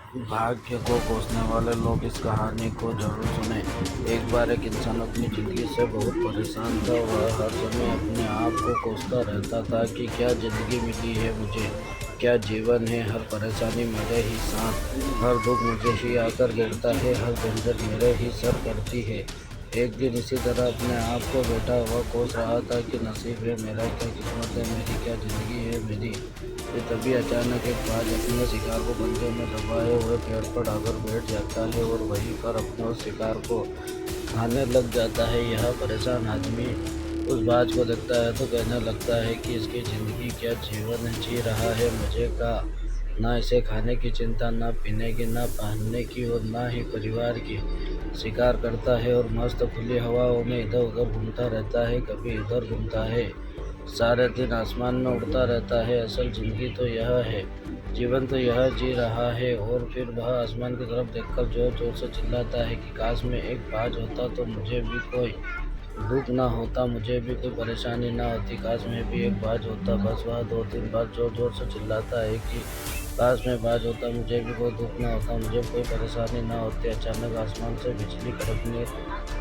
भाग्य को कोसने वाले लोग इस कहानी को जरूर सुने। एक बार एक इंसान अपनी ज़िंदगी से बहुत परेशान था। वह हर समय अपने आप को कोसता रहता था कि क्या ज़िंदगी मिली है मुझे, क्या जीवन है। हर परेशानी मेरे ही साथ, हर दुख मुझे ही आकर गिरता है, हर झंझट मेरे ही सर पड़ती है। एक दिन इसी तरह अपने आप को बैठा हुआ कोस रहा था कि नसीब है मेरा, क्या किस्मत है मेरी, क्या ज़िंदगी है मेरी। फिर तभी अचानक एक बाज अपने शिकार को पंजे में दबाए हुए पेड़ पर आकर बैठ जाता है और वहीं पर अपने उस शिकार को खाने लग जाता है। यह परेशान आदमी उस बाज को देखता है तो कहने लगता है कि इसकी ज़िंदगी क्या जीवन जी रहा है, मज़े का। ना इसे खाने की चिंता, ना पीने की, ना पहनने की और ना ही परिवार की। शिकार करता है और मस्त खुली हवाओं में इधर उधर घूमता रहता है, कभी इधर घूमता है, सारे दिन आसमान में उड़ता रहता है। असल ज़िंदगी तो यह है, जीवन तो यह जी रहा है। और फिर वह आसमान की तरफ देखकर जोर जोर से चिल्लाता है कि काश मैं एक बाज होता तो मुझे भी कोई दुख ना होता, मुझे भी कोई परेशानी ना होती। काश मैं भी एक बाज होता। बस वह 2-3 बार जोर जोर से चिल्लाता है कि काश मैं बाज होता, मुझे भी कोई दुख ना होता, मुझे कोई परेशानी ना होती। अचानक आसमान से बिजली कड़कने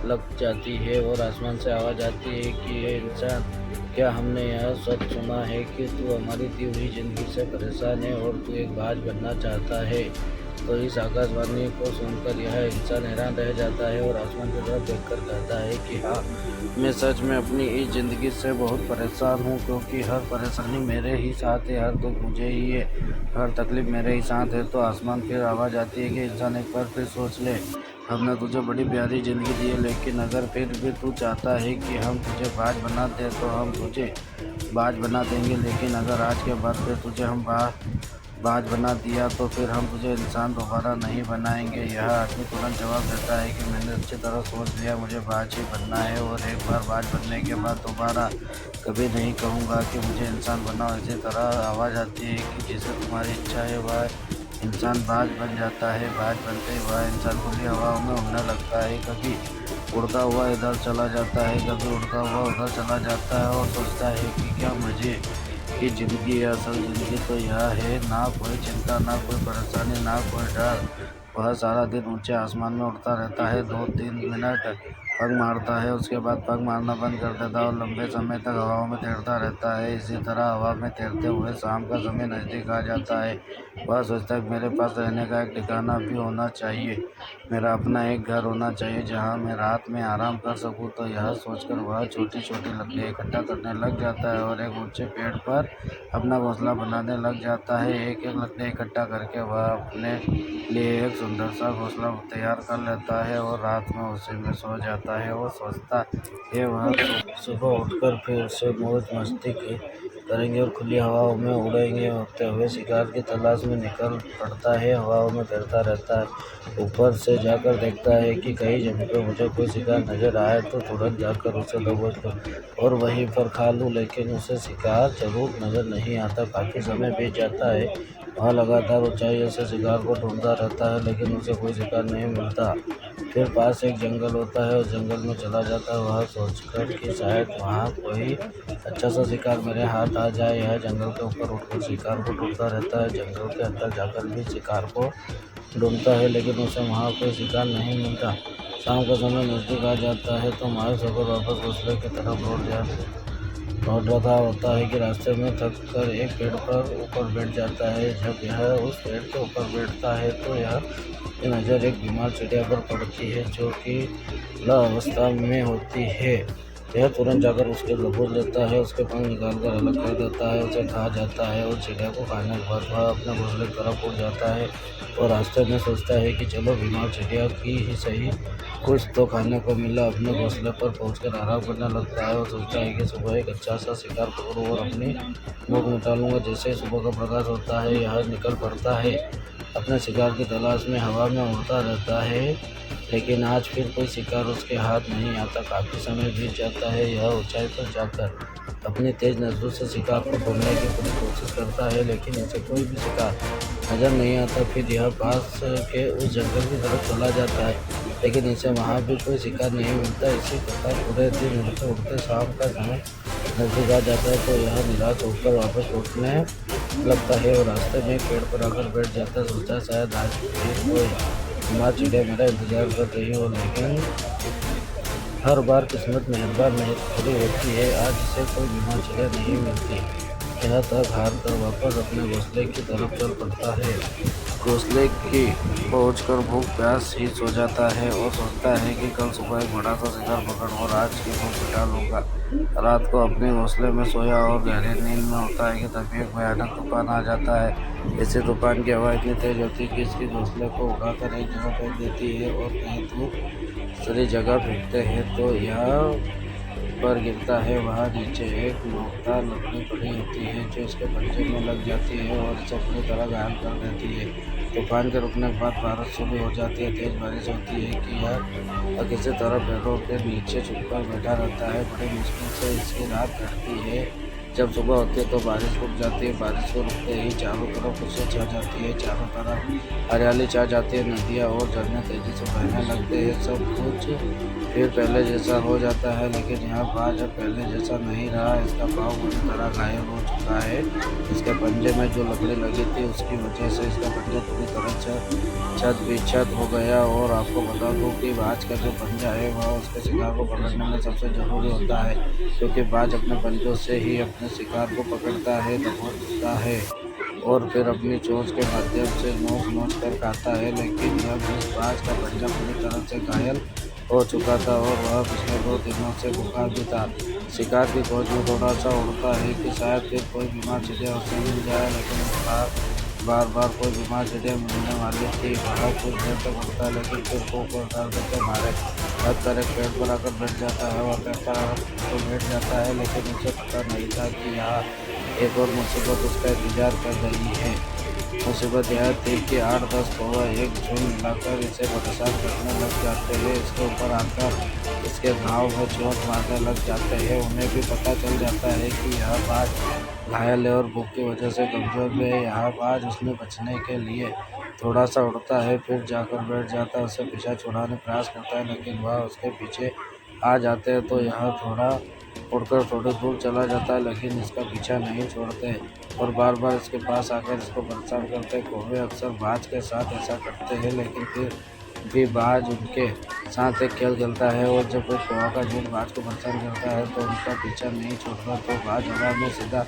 लग जाती है और आसमान से आवाज़ आती है कि ये इंसान, क्या हमने यह सच सुना है कि तू हमारी दी हुई ज़िंदगी से परेशान है और तू एक बाज बनना चाहता है। तो इस आकाशवाणी को सुनकर यह इंसान हैरान रह जाता है और आसमान की तरफ देखकर कहता है कि हाँ, मैं सच में अपनी इस ज़िंदगी से बहुत परेशान हूँ, क्योंकि हर परेशानी मेरे ही साथ है, हर दुख मुझे ही है, हर तकलीफ़ मेरे ही साथ है। तो आसमान फिर आवाज़ आती है कि इंसान एक बार फिर सोच ले, हमने तुझे बड़ी प्यारी ज़िंदगी दी है, लेकिन अगर फिर भी तू चाहता है कि हम तुझे बाज बना दें तो हम तुझे बाज बना देंगे। लेकिन अगर आज के बाद फिर तुझे हम बाज बना दिया तो फिर हम तुझे इंसान दोबारा नहीं बनाएंगे। यह आदमी तुरंत जवाब देता है कि मैंने अच्छी तरह सोच लिया, मुझे बाज ही बनना है और एक बार बाज बनने के बाद दोबारा कभी नहीं कहूँगा कि मुझे इंसान बनाओ। इसी तरह आवाज़ आती है कि जिसे तुम्हारी इच्छा है वह इंसान बाज बन जाता है। बाज बनते ही वह इंसान खुली हवाओं में उड़ने लगता है, कभी उड़ता हुआ इधर चला जाता है, कभी उड़ता हुआ उधर चला जाता है और सोचता है कि क्या मज़े की ज़िंदगी है। असल ज़िंदगी तो यह है, ना कोई चिंता, ना कोई परेशानी, ना कोई डर। वह सारा दिन ऊंचे आसमान में उड़ता रहता है, 2-3 मिनट पग मारता है, उसके बाद पग मारना बंद कर देता है और लंबे समय तक हवाओं में तैरता रहता है। इसी तरह हवा में तैरते हुए शाम का समय नज़दीक आ जाता है। वह सोचता है कि मेरे पास रहने का एक ठिकाना भी होना चाहिए, मेरा अपना एक घर होना चाहिए जहाँ मैं रात में आराम कर सकूँ। तो यह सोचकर वह छोटी छोटी लकड़ियाँ इकट्ठा करने लग जाता है और एक ऊंचे पेड़ पर अपना घोंसला बनाने लग जाता है। एक एक लकड़ी इकट्ठा करके वह अपने लिए एक सुंदर सा घोंसला तैयार कर लेता है और रात में उसी में सो जाता है। वो सोचता है वह सुबह उठकर फिर से मौज मस्ती करेंगे और खुली हवाओं में उड़ेंगे। उड़ते हुए शिकार की तलाश में निकल पड़ता है, हवाओं में तैरता रहता है, ऊपर से जाकर देखता है कि कहीं जमीन पर मुझे कोई शिकार नजर आए तो तुरंत जाकर उसे दबोच लूं और वहीं पर खा लूं। लेकिन उसे शिकार जरूर नजर नहीं आता। काफ़ी समय बीत जाता है, वह लगातार ऊंचाइयों से शिकार को ढूंढता रहता है, लेकिन उसे कोई शिकार नहीं मिलता। फिर पास एक जंगल होता है, उस जंगल में चला जाता है, वह सोचकर कि शायद वहाँ कोई अच्छा सा शिकार मेरे हाथ आ जाए। यह जंगल के ऊपर उठकर शिकार को ढूंढता रहता है, जंगल के अंदर जाकर भी शिकार को ढूंढता है, लेकिन उसे वहाँ कोई शिकार नहीं मिलता। शाम का समय नज़दीक आ जाता है तो मायूस होकर वापस घोंसले की तरफ लौट रहा होता है कि रास्ते में थक कर एक पेड़ पर ऊपर बैठ जाता है। जब यह उस पेड़ के ऊपर बैठता है तो यह नज़र एक बीमार चिड़िया पर पड़ती है जो कि अवस्था में होती है। यह तुरंत जाकर उसके दबोच लेता है, उसके पंख निकालकर अलग कर देता है, उसे खा जाता है और चिड़िया को खाने के बाद वह अपने घोंसले की तरफ उड़ जाता है और रास्ते में सोचता है कि चलो बीमार चिड़िया की ही सही, कुछ तो खाने को मिला। अपने घोंसले पर पहुंचकर आराम करने लगता है और सोचता है कि सुबह एक अच्छा सा शिकार पकड़ूं और अपनी भूख मिटा लूँगा। जैसे ही सुबह का प्रकाश होता है यह निकल पड़ता है अपने शिकार की तलाश में, हवा में उड़ता रहता है, लेकिन आज फिर कोई शिकार उसके हाथ नहीं आता। काफ़ी समय बीत जाता है, यह ऊंचाई पर जाकर अपनी तेज नज़रों से शिकार को ढूंढने की पूरी कोशिश करता है, लेकिन इसे कोई भी शिकार नज़र नहीं आता। फिर यह पास के उस जंगल की तरफ चला जाता है, लेकिन इसे वहाँ भी कोई शिकार नहीं मिलता। इसी प्रकार पूरे दिन उड़ते उड़ते शाम का समय नज़दीक आ जाता है तो यह निराश होकर वापस लौटने लगता है और रास्ते में पेड़ पर आकर बैठ जाता। सोचा शायद आज फिर कोई माँ चिड़िया मेरा इंतजार कर रही हो, लेकिन हर बार किस्मत मेहरबान नहीं थोड़ी होती है। आज इसे कोई बीमार चिड़िया नहीं मिलती। यह थक हार कर वापस अपने घोंसले की तरफ चल पड़ता है। घोंसले की पहुंचकर भूख प्यास ही सो जाता है और सोचता है कि कल सुबह एक बड़ा सा शिकार पकड़ और आज की भूख मिटा लूंगा। रात को अपने घोंसले में सोया और गहरी नींद में होता है कि तभी एक भयानक तूफान आ जाता है। इसी तूफान की हवा इतनी तेज होती है कि इसके घोंसले को उड़ाकर एक जगह फेंक देती है और कहीं दूसरी जगह फेंकते हैं तो यह पर गिरता है। वहाँ नीचे एक नोकदार लकड़ी पड़ी होती है जो इसके पंजे में लग जाती है और इसे पूरी तरह घायल कर देती है। तूफान के रुकने के बाद बारिश शुरू हो जाती है। तेज बारिश होती है कि यह किसी तरह पेड़ों के नीचे छुपकर बैठा रहता है। बड़ी मुश्किल से इसकी रात कटती है। जब सुबह होती है तो बारिश रुक जाती है। बारिश को रुकते ही चारों तरफ खुशियाँ छा जाती है। चारों तरफ हरियाली छा जाती है। नदियाँ और झरने तेजी से बहने लगते हैं। सब कुछ फिर पहले जैसा हो जाता है, लेकिन यह बाज अब पहले जैसा नहीं रहा। इसका पाँव बुरी तरह घायल हो चुका है। इसके पंजे में जो लकड़ी लगी थी उसकी वजह से इसका पंजा पूरी तरह छत विक्षत हो गया। और आपको बता दूं कि बाज का जो पंजा है वह उसके शिकार को पकड़ने में सबसे ज़रूरी होता है, क्योंकि बाज अपने पंजों से ही अपने शिकार को पकड़ता है, दबोचता है और फिर अपनी चोंच के माध्यम से नोच कर खाता है। लेकिन जब उस बाज का पंजा पूरी तरह से घायल हो चुका था और वह पिछले 2 दिनों से बुखार भी था, शिकार की खोज में थोड़ा सा उड़ता है कि शायद फिर कोई बीमार चिड़िया उसे मिल जाए। लेकिन बार बार कोई बीमार चिड़िया मिलने वाली थी। वह कुछ देर तक उड़ता है, लेकिन फिर को डाल देते मारे हद कर एक पेड़ पर आकर बैठ जाता है और कहता तो बैठ जाता है। लेकिन उसे पता नहीं था कि यहाँ एक और मुसीबत उसका इंतजार कर रही है। मुसीबत यह थी कि 8-10 कौवा एक झुंड मिलाकर इसे परेशान करने लग जाते हैं। इसके ऊपर आकर इसके घाव में चोट मारने लग जाते हैं। उन्हें भी पता चल जाता है कि यह बाज घायल है और भूख की वजह से कमज़ोर भी है। यह बाज उसने बचने के लिए थोड़ा सा उड़ता है, फिर जाकर बैठ जाता है। उसे पीछा छुड़ाने प्रयास करता है, लेकिन वह उसके पीछे आ जाते हैं तो यह थोड़ा उड़कर थोड़ी दूर चला जाता है, लेकिन इसका पीछा नहीं छोड़ते और बार बार इसके पास आकर इसको परेशान करते। कौवे अक्सर बाज के साथ ऐसा करते हैं, लेकिन फिर भी बाज उनके साथ एक खेल खेलता है और जब कोई कौवा का झुंड बाज को परेशान करता है तो उनका पीछा नहीं छोड़ता तो बाज हवा में सीधा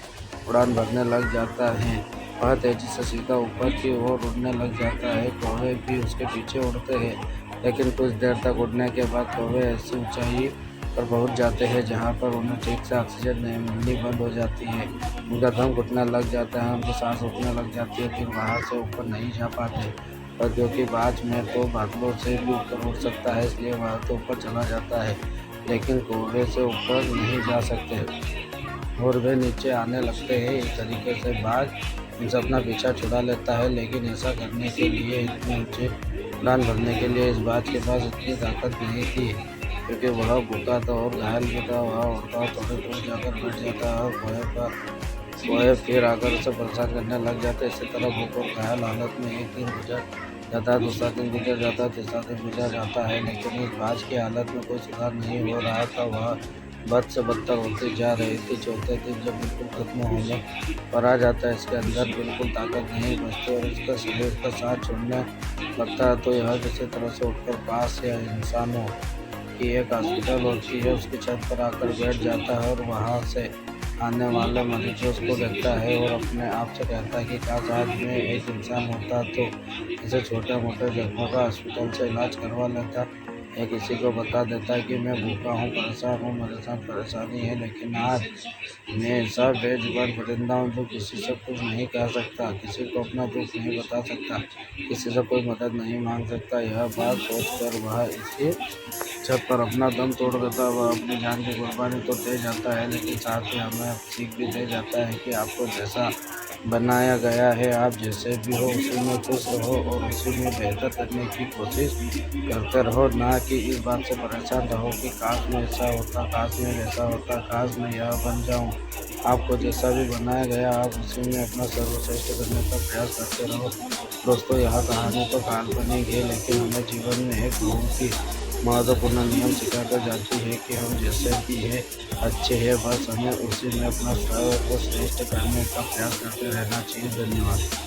उड़ान भरने लग जाता है। वह तेजी से सीधा ऊपर की ओर उड़ने लग जाता है। कौवे भी उसके पीछे उड़ते हैं, लेकिन कुछ देर तक उड़ने के बाद कौवे ऐसी ऊंचाई पर पहुंच जाते हैं जहां पर उन्हें ठीक से ऑक्सीजन नहीं मिलनी बंद हो जाती है। उनका दम घुटने लग जाता है, उनकी सांस रुकने लग जाती है, फिर वहां से ऊपर नहीं जा पाते। और क्योंकि बाज में तो बादलों से भी ऊपर उड़ सकता है, इसलिए वह तो ऊपर चला जाता है, लेकिन कौवे से ऊपर नहीं जा सकते और वे नीचे आने लगते हैं। इस तरीके से बाज उनसे अपना पीछा छुड़ा लेता है, लेकिन ऐसा करने के लिए इतने ऊंचे उड़ान भरने के लिए इस बाज के पास इतनी ताकत नहीं थी, क्योंकि वह भूखा था और घायल भी था। वह उड़ता थोड़ी दूर जाकर बैठ जाता है और कौवे फिर आकर उसे परेशान करने लग जाते। इसी तरह भूख और घायल हालत में एक दिन गुजर जाता है, दूसरा दिन गुजर जाता है, तीसरा दिन गुजर जाता है, लेकिन इस बाज की हालत में कोई सुधार नहीं हो रहा था। वह बद से बदतर होती जा रही थी। चौथे दिन जब बिल्कुल खत्म होने पर आ जाता है, इसके अंदर बिल्कुल ताकत नहीं बचती और इसका शरीर का साथ छोड़ने लगता है, तो यह किसी तरह से उठकर पास या इंसानों की एक हॉस्पिटल होती है उसकी छत पर आकर बैठ जाता है और वहाँ से आने वाले मरीजों को देखता है और अपने आप से कहता है कि काश आज मैं एक इंसान होता तो इसे छोटे मोटे जख्मों का हॉस्पिटल से इलाज करवा लेता या किसी को बता देता कि मैं भूखा हूँ, परेशान हूँ, मेरे साथ परेशानी है। लेकिन आज मैं ऐसा बेजुबान परिंदा हूँ जो किसी से कुछ नहीं कह सकता, किसी को अपना दुख नहीं बता सकता, किसी से कोई मदद नहीं मांग सकता। यह बात सोचकर वह इसी छत पर अपना दम तोड़ देता। वह अपनी जान की कुर्बानी तो दे जाता है, लेकिन साथ ही हमें सीख भी दे जाता है कि आपको जैसा बनाया गया है, आप जैसे भी हो उसी में खुश रहो और उसी में बेहतर करने की कोशिश करते रहो, ना कि इस बात से परेशान रहो कि काश मैं ऐसा होता, काश मैं वैसा होता, काश मैं यह बन जाऊं। आपको जैसा भी बनाया गया आप उसी में अपना सर्वश्रेष्ठ करने का प्रयास करते रहो। दोस्तों, यह कहानी तो काल्पनिक है, लेकिन हमें जीवन में एक बहुत ही महत्वपूर्ण नियम सिखाकर जाती है कि हम जैसे भी हैं अच्छे हैं, बस हमें उसी में अपना स्वयं को श्रेष्ठ करने का प्रयास करते रहना चाहिए। धन्यवाद।